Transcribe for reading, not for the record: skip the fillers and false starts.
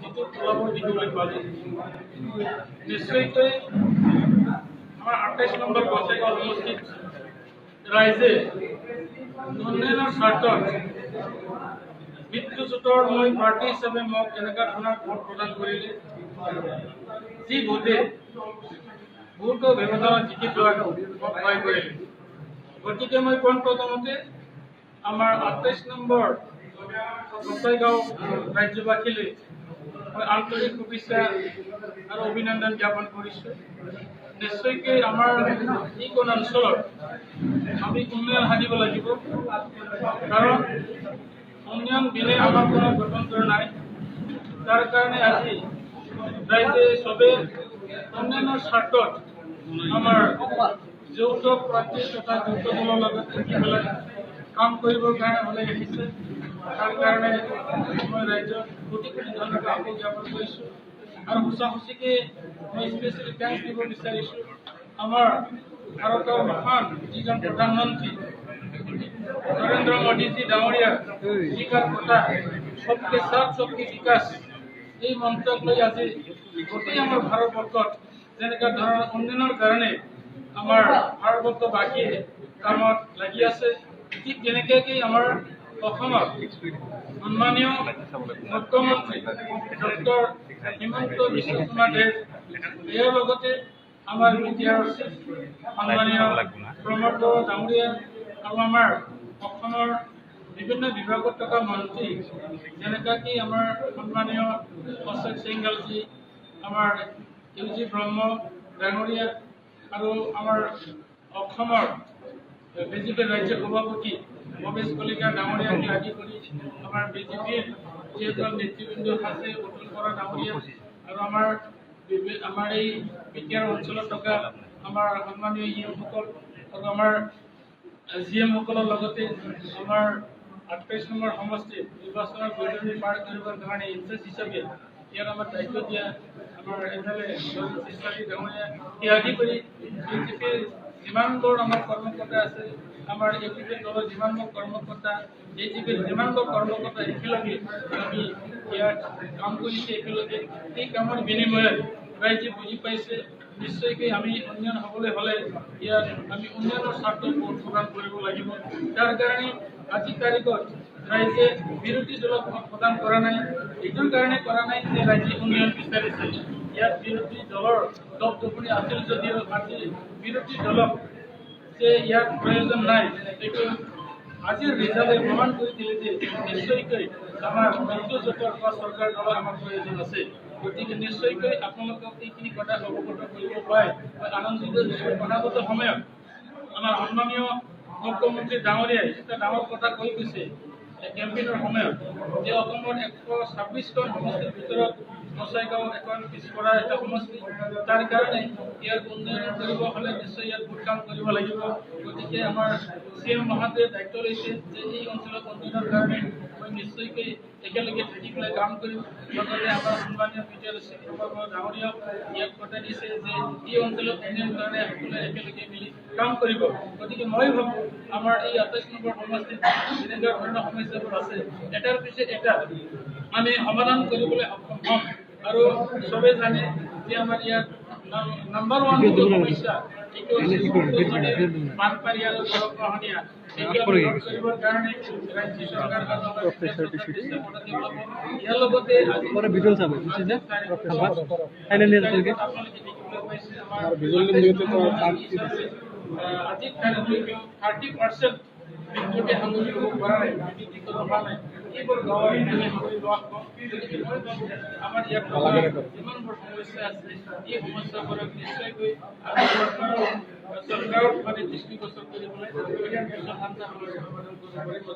যিটো ফলাফল দেখিবলৈ পালোঁ নিশ্চয়কৈ আমাৰ 28 নম্বৰ বছৰেকৰ সমষ্টিত ৰাইজে উন্নয়নৰ স্বাৰ্থত মৃত্যুজোঁটৰ মই প্ৰাৰ্থী হিচাপে মোক এনেকুৱা ধৰণৰ ভোট প্ৰদান কৰিলে যি ভোটে বহুতো ব্যৱধানত জিকি যোৱাত মোক সহায় কৰিলে। গতিকে মই পোনপ্ৰথমতে আমাৰ 28 নম্বৰ গোসাইগাঁও ৰাজ্যবাসীলৈ মই আন্তৰিক শুভেচ্ছা আৰু অভিনন্দন জ্ঞাপন কৰিছোঁ। নিশ্চয়কৈ আমাৰ এইখন অঞ্চলত আমি উন্নয়ন সাধিব লাগিব, কাৰণ উন্নয়ন বিনে আমাৰ কোনো গঠনতৰ নাই। তাৰ কাৰণে আজি ৰাইজে চবে উন্নয়নৰ স্বাৰ্থত আমাৰ যৌথ প্ৰাৰ্থী তথা যৌথ দলৰ লগত থাকি পেলাই কাম কৰিবৰ কাৰণে ওলাই আহিছে। তাৰ কাৰণে মই ৰাইজক কোটি কোটি ধন্যবাদ জ্ঞাপন কৰিছোঁ আৰু সঁচাসঁচিকৈ মই স্পেচিয়েলি থেংকছ দিব বিচাৰিছোঁ আমাৰ ভাৰতৰ মহান যিজন প্ৰধানমন্ত্ৰী নৰেন্দ্ৰ মোদীজী ডাঙৰীয়াৰ যিখন কথা সবকে সাথ সবকে বিকাশ এই মন্ত্ৰক লৈ আজি গোটেই আমাৰ ভাৰতবৰ্ষত যেনেকুৱা ধৰণৰ উন্নয়নৰ কাৰণে আমাৰ ভাৰতবৰ্ষবাসীয়ে কামত লাগি আছে, ঠিক তেনেকৈ আমাৰ অসমৰ সন্মানীয় মুখ্যমন্ত্ৰী ডক্টৰ হিমন্ত বিশ্ব শৰ্মা দেৱ ইয়াৰ লগতে আমাৰ বিটিআৰচি সন্মানীয় প্ৰমোদ বড়ো ডাঙৰীয়া আৰু আমাৰ অসমৰ বিভিন্ন বিভাগত থকা মন্ত্ৰী যেনেকৈ আমাৰ সন্মানীয় অশোক সিংহালজী, আমাৰ ইউজি ব্ৰহ্ম ডাঙৰীয়া আৰু আমাৰ অসমৰ বিজেপিৰ ৰাজ্য সভাপতি ভৱেশ কলিতা ডাঙৰীয়াকে আদি কৰি আমাৰ বিজেপিৰ যিসকল নেতৃবৃন্দ আছে অতুল বৰা ডাঙৰীয়া আৰু আমাৰ এই বিটিআৰ অঞ্চলত থকা আমাৰ সন্মানীয় ইএমসকল আৰু আমাৰ জিএমসকলৰ লগতে আমাৰ 28 নম্বৰ সমষ্টিত নিৰ্বাচনৰ বৈতৰণি পাৰ কৰিবৰ কাৰণে ইনচাৰ্জ হিচাপে ইয়াৰ আমাৰ দায়িত্ব দিয়া আমাৰ এফালে ডাঙৰীয়া আদি কৰি বিজেপিৰ যিমানবোৰ আমাৰ কৰ্মকৰ্তা আছে, আমাৰ এপিপি দলৰ যিমানবোৰ কৰ্মকৰ্তা এজিপিৰ যিমানবোৰ কৰ্মকৰ্তা একেলগে আমি ইয়াত কাম কৰিছে, একেলগে এই কামৰ বিনিময়ত ৰাইজে বুজি পাইছে নিশ্চয়কৈ আমি উন্নয়ন হ'বলৈ হ'লে ইয়াত আমি উন্নয়নৰ স্বাৰ্থ ভোট প্ৰদান কৰিব লাগিব। তাৰ কাৰণে আজিৰ তাৰিখত ৰাইজে বিৰোধী দলক ভোট প্ৰদান কৰা নাই, এইটোৰ কাৰণে কৰা নাই যে ৰাইজে উন্নয়ন বিচাৰিছে। ইয়াত বিৰোধী দলৰ দপদপনি আছিল যদিও আজি বিৰোধী দলক যে ইয়াত প্ৰয়োজন নাই, এইটো আজিৰ ৰিজাল্টে প্ৰমাণ কৰি দিলে যে নিশ্চয়কৈ আমাৰ মিত্ৰজোঁটৰ বা চৰকাৰ দলৰ আমাৰ প্ৰয়োজন আছে। গতিকে নিশ্চয়কৈ আপোনালোকক এইখিনি কথা অৱগত কৰিব পাই মই আনন্দিত হৈছোঁ। অনাগত সময়ত আমাৰ সন্মানীয় মুখ্যমন্ত্ৰী ডাঙৰীয়াই এটা ডাঙৰ কথা কৈ গৈছে কেম্পেইনৰ সময়ত যে অসমৰ 126খন সমষ্টিৰ ভিতৰত গোসাইগাঁও এখন পিছপৰা এটা সমষ্টি। তাৰ কাৰণে ইয়াৰ উন্নয়ন কৰিব হ'লে নিশ্চয় ইয়াত বহুত কাম কৰিব লাগিব। গতিকে আমাৰ চিএম মহোদয়ে দায়িত্ব লৈছে যে এই অঞ্চলত উন্নয়নৰ কাৰণে মই নিশ্চয়কৈ একেলগে থাকি পেলাই কাম কৰিম। লগতে আমাৰ সন্মানীয় বিটিআৰচি ডাঙৰীয়াক ইয়াক কথা দিছে যে এই অঞ্চলত উন্নয়নৰ কাৰণে সকলোৱে একেলগে মিলি কাম কৰিব। গতিকে মই ভাবোঁ আমাৰ এই 28 নম্বৰ সমষ্টিত যেনেকুৱা ধৰণৰ সমস্যাবোৰ আছে এটাৰ পিছত এটা আমি সমাধান কৰিবলৈ সক্ষম হ'ম। আৰু চবে জানে যে আমাৰ ইয়াত নাম্বাৰ 1 যিটো সমস্যা এইটো বানপানী আৰু গৰাখহনীয়া কৰিবৰ কাৰণে ৰাজ্য চৰকাৰ ইয়াৰ লগতে আজিৰ তাৰিখলৈকে 30% বিদ্যুতে সামৰি ল'ব পৰা নাই, বিদ্যুতিকৰণ হোৱা নাই। এইবোৰ গাঁৱৰ সামৰি লোৱা হ'ব। আমাৰ ইয়াত যিমানবোৰ সমস্যা আছে এই সমস্যাবোৰক নিশ্চয়কৈ চৰকাৰক দৃষ্টিগোচৰ কৰিবলৈ সমাধান কৰিব পাৰিম।